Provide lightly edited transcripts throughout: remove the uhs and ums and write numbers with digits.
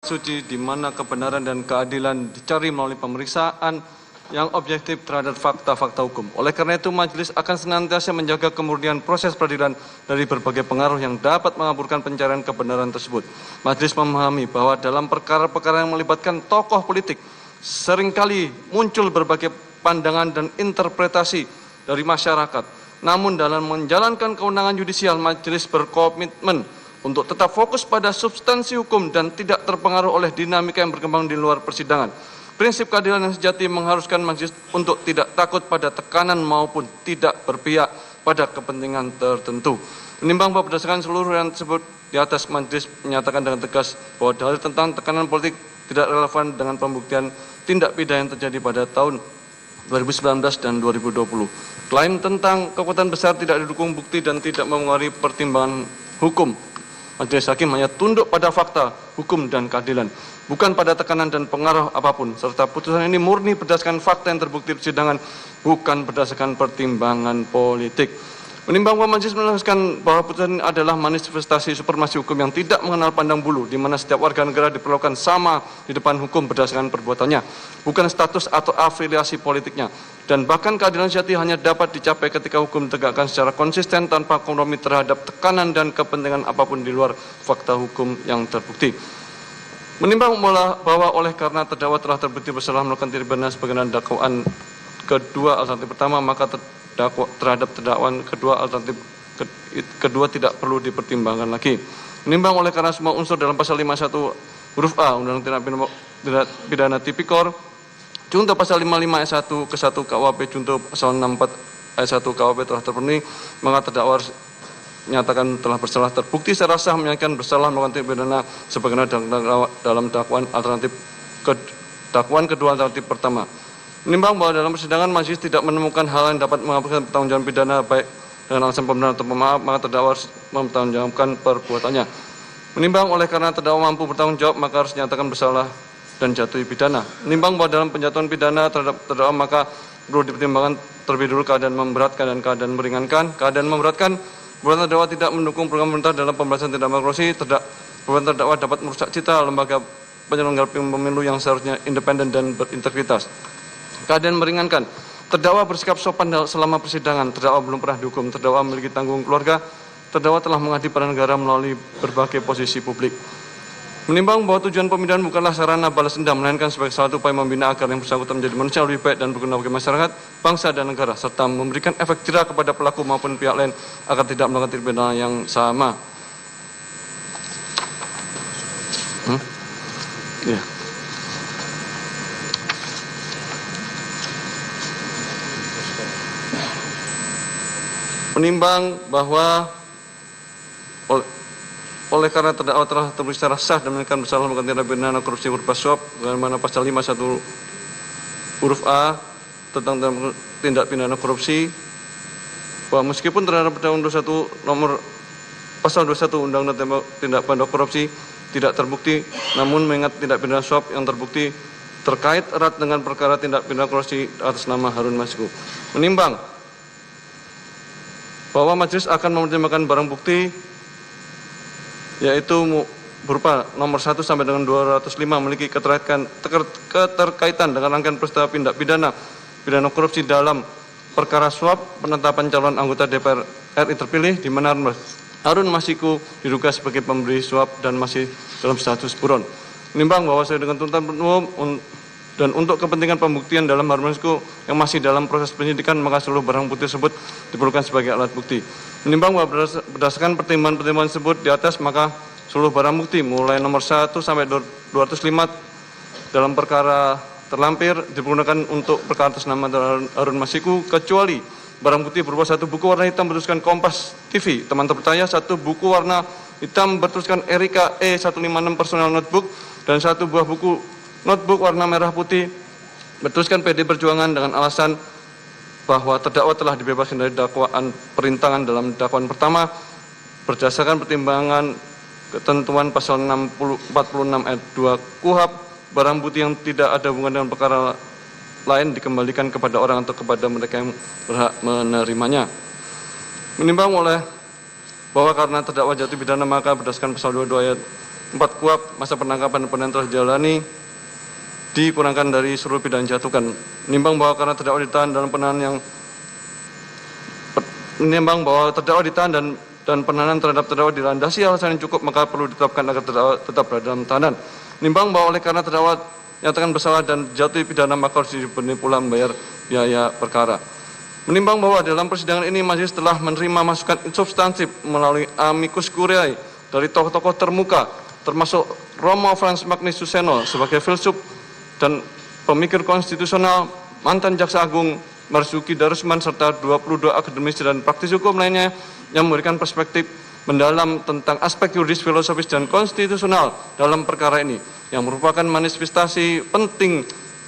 suci di mana kebenaran dan keadilan dicari melalui pemeriksaan yang objektif terhadap fakta-fakta hukum. Oleh karena itu, majelis akan senantiasa menjaga kemurnian proses peradilan dari berbagai pengaruh yang dapat mengaburkan pencarian kebenaran tersebut. Majelis memahami bahwa dalam perkara-perkara yang melibatkan tokoh politik, seringkali muncul berbagai pandangan dan interpretasi dari masyarakat. Namun dalam menjalankan kewenangan yudisial, majelis berkomitmen untuk tetap fokus pada substansi hukum dan tidak terpengaruh oleh dinamika yang berkembang di luar persidangan. Prinsip keadilan yang sejati mengharuskan majelis untuk tidak takut pada tekanan maupun tidak berpihak pada kepentingan tertentu. Menimbang bahwa berdasarkan seluruh yang tersebut di atas, majelis menyatakan dengan tegas bahwa dalil tentang tekanan politik tidak relevan dengan pembuktian tindak pidana yang terjadi pada tahun 2019 dan 2020. Klaim tentang kekuatan besar tidak didukung bukti dan tidak mempengaruhi pertimbangan hukum. Majelis hakim hanya tunduk pada fakta, hukum, dan keadilan, bukan pada tekanan dan pengaruh apapun, serta putusan ini murni berdasarkan fakta yang terbukti persidangan, bukan berdasarkan pertimbangan politik. Menimbang bahwa majelis menegaskan bahwa putusan ini adalah manifestasi supremasi hukum yang tidak mengenal pandang bulu, di mana setiap warga negara diperlakukan sama di depan hukum berdasarkan perbuatannya, bukan status atau afiliasi politiknya. Dan bahkan keadilan sejati hanya dapat dicapai ketika hukum ditegakkan secara konsisten tanpa kompromi terhadap tekanan dan kepentingan apapun di luar fakta hukum yang terbukti. Menimbang bahwa oleh karena terdakwa telah terbukti bersalah melakukan tindak pidana sebagaimana dakwaan kedua alternatif pertama, maka terhadap terdakwa kedua tidak perlu dipertimbangkan lagi. Menimbang oleh karena semua unsur dalam pasal 51 huruf A Undang-Undang Tindak Pidana Tipikor, Junto pasal 55 ayat 1 ke 1 KUHP, Junto pasal 64 ayat 1 KUHP telah terpenuhi, maka terdakwa menyatakan telah bersalah terbukti secara sah menyatakan bersalah melakukan tindak pidana sebagaimana dalam dakwaan kedua alternatif pertama. Menimbang bahwa dalam persidangan majelis tidak menemukan hal yang dapat menghapuskan pertanggungjawaban pidana baik dengan alasan pembenaran atau pemaaf, maka terdakwa harus mempertanggungjawabkan perbuatannya. Menimbang oleh karena terdakwa mampu bertanggung jawab, maka harus dinyatakan bersalah dan jatuhi pidana. Menimbang bahwa dalam penjatuhan pidana terhadap terdakwa maka perlu dipertimbangkan terlebih dulu keadaan memberatkan dan keadaan meringankan. Keadaan memberatkan, perbuatan terdakwa tidak mendukung program pemerintah dalam pemberantasan tindak pidana korupsi. Perbuatan terdakwa dapat merusak citra lembaga penyelenggara pemilu yang seharusnya independen dan berintegritas. Keadaan meringankan, terdakwa bersikap sopan selama persidangan, terdakwa belum pernah dihukum, terdakwa memiliki tanggung keluarga, terdakwa telah mengabdi pada negara melalui berbagai posisi publik. Menimbang bahwa tujuan pemindahan bukanlah sarana balas dendam, melainkan sebagai salah satu upaya membina agar yang bersangkutan menjadi manusia lebih baik dan berguna bagi masyarakat, bangsa dan negara, serta memberikan efek jerah kepada pelaku maupun pihak lain agar tidak melakukan tindak pidana yang sama. Menimbang bahwa oleh karena terdakwa telah terbukti secara sah dan menyatakan bersalah melakukan tindak pidana korupsi berupa suap, bagaimana pasal 51 huruf A tentang tindak pidana korupsi, bahwa meskipun terhadap Undang-Undang 21 nomor pasal 21 Undang-Undang Tindak Pidana Korupsi tidak terbukti, namun mengingat tindak pidana suap yang terbukti terkait erat dengan perkara tindak pidana korupsi atas nama Harun Masiku. Menimbang bahwa majelis akan mempertimbangkan barang bukti yaitu berupa nomor 1 sampai dengan 205 memiliki keterkaitan dengan rangkaian peristiwa tindak pidana korupsi dalam perkara suap penetapan calon anggota DPR RI terpilih di mana Harun Masiku diduga sebagai pemberi suap dan masih dalam status buron. Menimbang bahwa sesuai dengan tuntutan umum dan untuk kepentingan pembuktian dalam Harun Masiku yang masih dalam proses penyidikan, maka seluruh barang bukti tersebut diperlukan sebagai alat bukti. Menimbang bahwa berdasarkan pertimbangan-pertimbangan tersebut di atas, maka seluruh barang bukti mulai nomor 1 sampai 205 dalam perkara terlampir dipergunakan untuk perkara atas nama Harun Masiku, kecuali barang bukti berupa 1 buku warna hitam bertuliskan Kompas TV, teman terpercaya, 1 buku warna hitam bertuliskan Erika E156 personal notebook, dan 1 buah buku notebook warna merah putih bertuliskan PD Perjuangan dengan alasan bahwa terdakwa telah dibebaskan dari dakwaan perintangan dalam dakwaan pertama berdasarkan pertimbangan ketentuan pasal 46 ayat 2 KUHP. Barang bukti yang tidak ada hubungan dengan perkara lain dikembalikan kepada orang atau kepada mereka yang berhak menerimanya. Menimbang oleh bahwa karena terdakwa jatuh pidana, maka berdasarkan pasal 22 ayat 4 kuap masa penangkapan dan penahanan telah dijalani dikurangkan dari seluruh pidana jatuhkan. Menimbang bahwa karena terdakwa ditahan dalam penahanan yang menimbang bahwa terdakwa ditahan dan penahanan terhadap terdakwa dilandasi alasan yang cukup, maka perlu ditetapkan agar terdakwa tetap berada dalam tahanan. Menimbang bahwa oleh karena terdakwa nyatakan bersalah dan jatuh pidana, maka harus diberi pula membayar biaya perkara. Menimbang bahwa dalam persidangan ini majelis telah menerima masukan substansif melalui amicus curiae dari tokoh-tokoh termuka, termasuk Romo Frans Magnus Suseno sebagai filsuf dan pemikir konstitusional, mantan Jaksa Agung Marzuki Darusman, serta 22 akademisi dan praktisi hukum lainnya yang memberikan perspektif mendalam tentang aspek yuridis, filosofis, dan konstitusional dalam perkara ini, yang merupakan manifestasi penting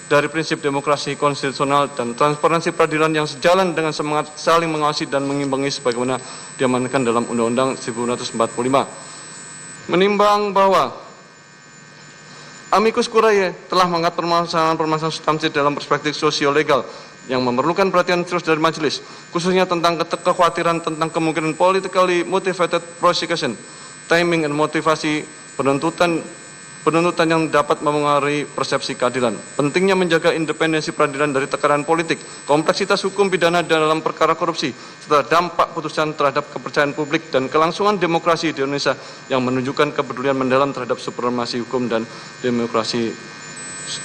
dari prinsip demokrasi konstitusional dan transparansi peradilan yang sejalan dengan semangat saling mengawasi dan mengimbangi sebagaimana diamanatkan dalam Undang-Undang 1945. Menimbang bahwa amicus curiae telah mengangkat permasalahan substansi dalam perspektif sosio-legal yang memerlukan perhatian terus dari majelis, khususnya tentang kekhawatiran tentang kemungkinan politically motivated prosecution, timing dan motivasi penuntutan yang dapat mempengaruhi persepsi keadilan. Pentingnya menjaga independensi peradilan dari tekanan politik, kompleksitas hukum pidana dalam perkara korupsi, serta dampak putusan terhadap kepercayaan publik dan kelangsungan demokrasi di Indonesia yang menunjukkan kepedulian mendalam terhadap supremasi hukum dan demokrasi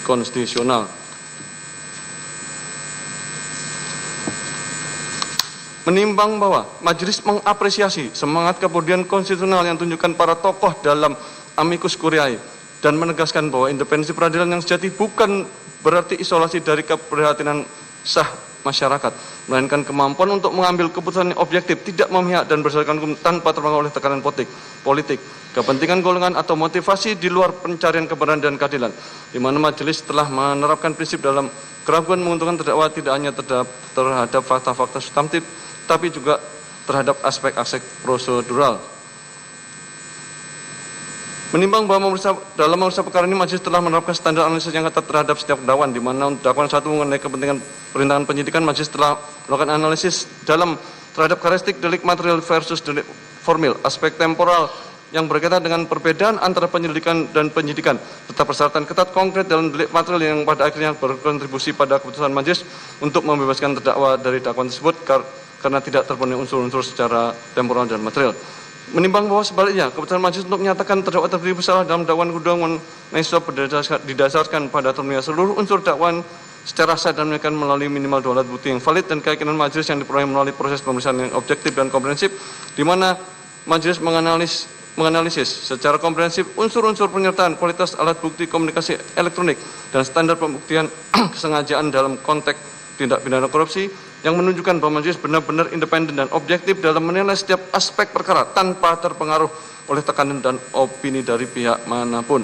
konstitusional. Menimbang bahwa majelis mengapresiasi semangat kepedulian konstitusional yang ditunjukkan para tokoh dalam amicus curiae dan menegaskan bahwa independensi peradilan yang sejati bukan berarti isolasi dari keprihatinan sah masyarakat, melainkan kemampuan untuk mengambil keputusan yang objektif, tidak memihak dan berdasarkan hukum tanpa terpengaruh oleh tekanan politik, kepentingan golongan atau motivasi di luar pencarian kebenaran dan keadilan, di mana majelis telah menerapkan prinsip dalam keraguan menguntungkan terdakwa tidak hanya terhadap fakta-fakta substantif, tapi juga terhadap aspek-aspek prosedural. Menimbang bahwa dalam memeriksa perkara ini majelis telah menerapkan standar analisis yang ketat terhadap setiap dakwaan, di mana dakwaan 1 mengenai kepentingan perintangan penyidikan, majelis telah melakukan analisis dalam terhadap karakteristik delik material versus delik formil, aspek temporal yang berkaitan dengan perbedaan antara penyelidikan dan penyidikan, serta persyaratan ketat konkret dalam delik material yang pada akhirnya berkontribusi pada keputusan majelis untuk membebaskan terdakwa dari dakwaan tersebut karena tidak terpenuhi unsur-unsur secara temporal dan material. Menimbang bahwa sebaliknya, keputusan majelis untuk menyatakan terdakwa terbukti bersalah dalam dakwaan kedua didasarkan pada terpenuhi seluruh unsur dakwaan secara sah dan menekan melalui minimal 2 alat bukti yang valid dan keyakinan majelis yang diperoleh melalui proses pemeriksaan yang objektif dan komprehensif, di mana majelis menganalisis secara komprehensif unsur-unsur penyertaan, kualitas alat bukti komunikasi elektronik, dan standar pembuktian kesengajaan dalam konteks tindak pidana korupsi, yang menunjukkan bahwa majelis benar-benar independen dan objektif dalam menilai setiap aspek perkara tanpa terpengaruh oleh tekanan dan opini dari pihak manapun.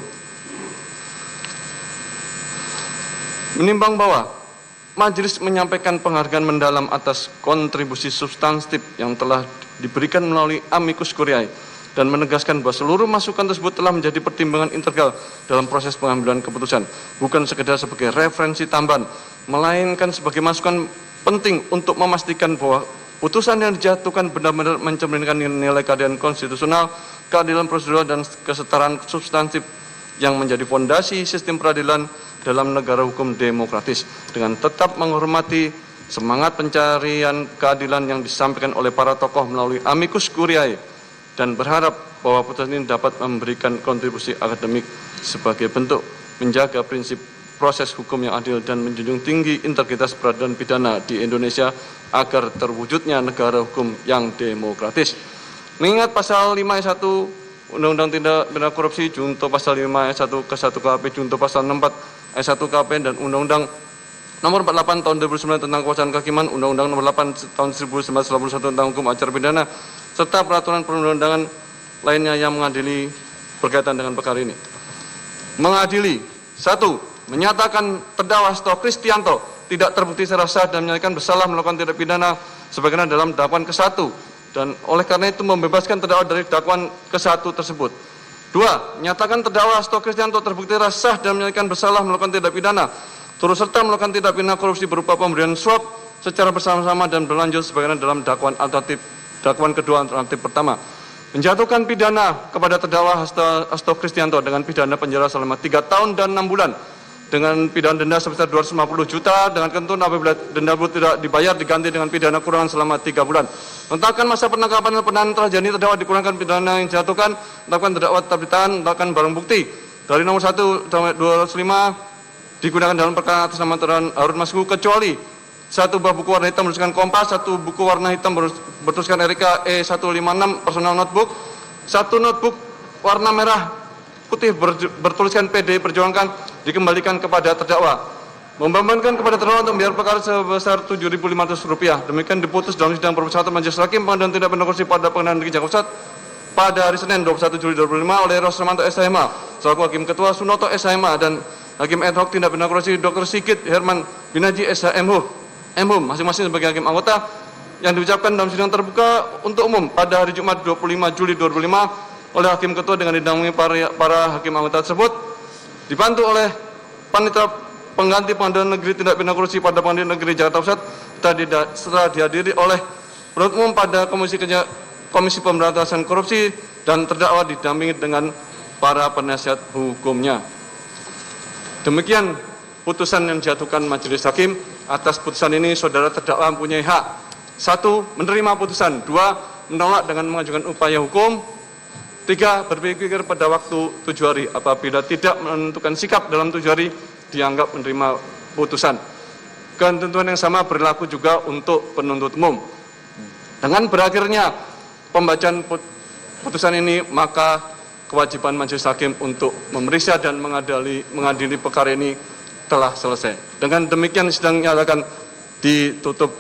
Menimbang bahwa majelis menyampaikan penghargaan mendalam atas kontribusi substantif yang telah diberikan melalui amicus curiae dan menegaskan bahwa seluruh masukan tersebut telah menjadi pertimbangan integral dalam proses pengambilan keputusan, bukan sekedar sebagai referensi tambahan, melainkan sebagai masukan penting untuk memastikan bahwa putusan yang dijatuhkan benar-benar mencerminkan nilai keadilan konstitusional, keadilan prosedural, dan kesetaraan substantif yang menjadi fondasi sistem peradilan dalam negara hukum demokratis, dengan tetap menghormati semangat pencarian keadilan yang disampaikan oleh para tokoh melalui amicus curiae, dan berharap bahwa putusan ini dapat memberikan kontribusi akademik sebagai bentuk menjaga prinsip proses hukum yang adil dan menjunjung tinggi integritas peradilan pidana di Indonesia agar terwujudnya negara hukum yang demokratis. Mengingat pasal 5 ayat 1 Undang-Undang Tindak Pidana Korupsi junto pasal 5 ayat 1 ke 1 KUHP junto pasal 64 ayat 1 KUHP dan Undang-Undang Nomor 48 Tahun 2009 tentang Kekuasaan Kehakiman, Undang-Undang Nomor 8 Tahun 1991 tentang Hukum Acara Pidana, serta peraturan perundang-undangan lainnya yang mengadili berkaitan dengan perkara ini. Mengadili 1. Menyatakan terdakwa Seto Kristianto tidak terbukti secara sah dan menyatakan bersalah melakukan tindak pidana sebagaimana dalam dakwaan ke-1, dan oleh karena itu membebaskan terdakwa dari dakwaan ke-1 tersebut. 2. Menyatakan terdakwa Seto Kristianto terbukti secara sah dan menyatakan bersalah melakukan tindak pidana turut serta melakukan tindak pidana korupsi berupa pemberian suap secara bersama-sama dan berlanjut sebagaimana dalam dakwaan kedua alternatif pertama. menjatuhkan pidana kepada terdakwa Hasto Kristianto dengan pidana penjara selama 3 tahun dan 6 bulan dengan pidana denda sebesar 250 juta dengan ketentuan apabila denda tidak dibayar diganti dengan pidana kurungan selama 3 bulan. Menetapkan masa penangkapan dan penahanan telah jadi terdakwa dikurangkan pidana yang dijatuhkan, menetapkan terdakwa tetap ditahan, menetapkan barang bukti dari nomor 1 sampai 205 digunakan dalam perkara atas nama terdakwa Harun Masiku kecuali 1 buah buku warna hitam bertuliskan Kompas, 1 buku warna hitam bertuliskan Erika E156 personal notebook, 1 notebook warna merah putih bertuliskan PD Perjuangan dikembalikan kepada terdakwa. Membebankan kepada terdakwa untuk membayar perkara sebesar Rp7.500. Demikian diputus dalam sidang permusyawaratan Majelis Hakim Pengadilan Tindak Pidana Korupsi pada Pengadilan Negeri Jakarta Pusat pada hari Senin 21 Juli 2005 oleh Rosramanto SHMA selaku Hakim Ketua, Sunoto SHMA dan Hakim Ad hoc Tindak Pidana Korupsi Dr. Sigit Herman Binaji SHMH masing-masing sebagai hakim anggota yang diucapkan dalam sidang terbuka untuk umum pada hari Jumat 25 Juli 2005 oleh Hakim Ketua dengan didampingi para hakim anggota tersebut dibantu oleh panitia pengganti Pengadilan Negeri Tindak Pidana Korupsi pada Pengadilan Negeri Jakarta Pusat setelah dihadiri oleh penuntut umum pada Komisi Pemberantasan Korupsi dan terdakwa didampingi dengan para penasihat hukumnya. Demikian putusan yang dijatuhkan Majelis Hakim. Atas putusan ini saudara terdakwa mempunyai hak 1. Menerima putusan, 2. Menolak dengan mengajukan upaya hukum, 3. Berpikir pada waktu 7 hari. Apabila tidak menentukan sikap dalam 7 hari dianggap menerima putusan. Ketentuan yang sama berlaku juga untuk penuntut umum. Dengan berakhirnya pembacaan putusan ini, maka kewajiban Majelis Hakim untuk memeriksa dan mengadili perkara ini telah selesai. Dengan demikian sidang nyatakan ditutup.